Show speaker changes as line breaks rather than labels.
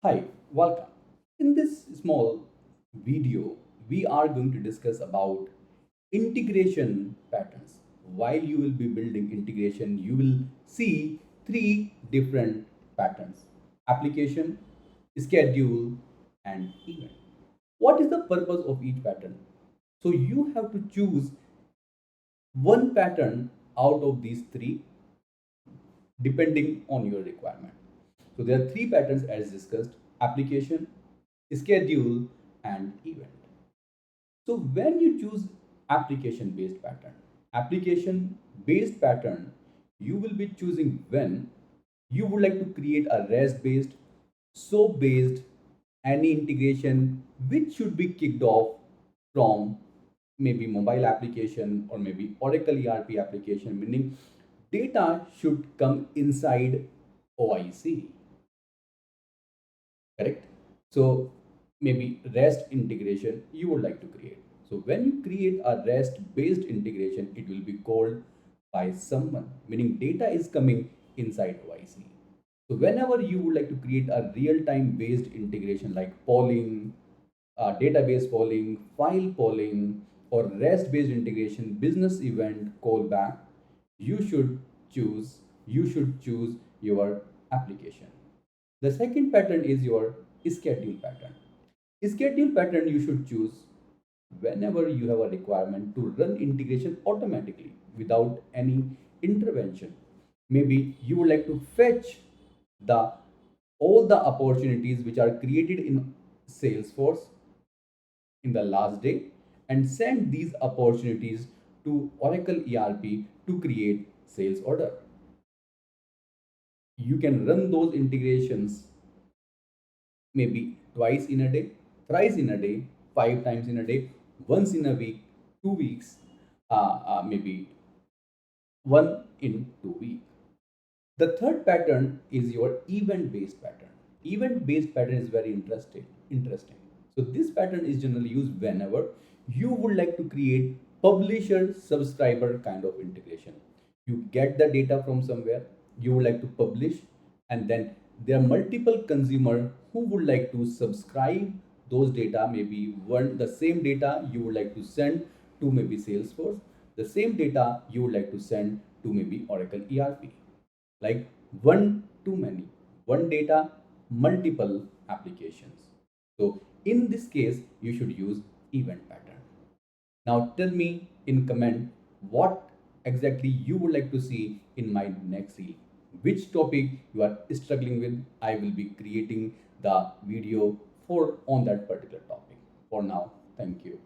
Hi, welcome. In this small video, we are going to discuss about integration patterns. While you will be building integration, you will see three different patterns: application, schedule, and event. What is the purpose of each pattern? So you have to choose one pattern out of these three depending on your requirement. So there are three patterns as discussed: application, schedule, and event. So when you choose application based pattern, you will be choosing when you would like to create a REST based, SOAP based, any integration which should be kicked off from maybe mobile application or maybe Oracle ERP application, meaning data should come inside OIC, correct? So maybe REST integration you would like to create. So when you create a REST based integration, it will be called by someone, meaning data is coming inside OIC. So whenever you would like to create a real-time based integration like polling, database polling, file polling, or REST-based integration, business event callback, you should choose your application. The second pattern is your schedule pattern. Schedule pattern you should choose whenever you have a requirement to run integration automatically without any intervention. Maybe you would like to fetch the all the opportunities which are created in Salesforce in the last day and send these opportunities to Oracle ERP to create sales order. You can run those integrations maybe twice in a day, thrice in a day, 5 times in a day, once in a week, 2 weeks, maybe one in 2 weeks. The third pattern is your event based pattern. Event based pattern is very interesting. So this pattern is generally used whenever you would like to create publisher subscriber kind of integration. You get the data from somewhere, you would like to publish, and then there are multiple consumer who would like to subscribe those data. Maybe one the same data you would like to send to maybe Salesforce, the same data you would like to send to maybe Oracle ERP, like one too many, one data, multiple applications. So in this case, you should use event pattern. Now tell me in comment what exactly you would like to see in my next reel. Which topic you are struggling with, I will be creating the video for on that particular topic. For now, thank you.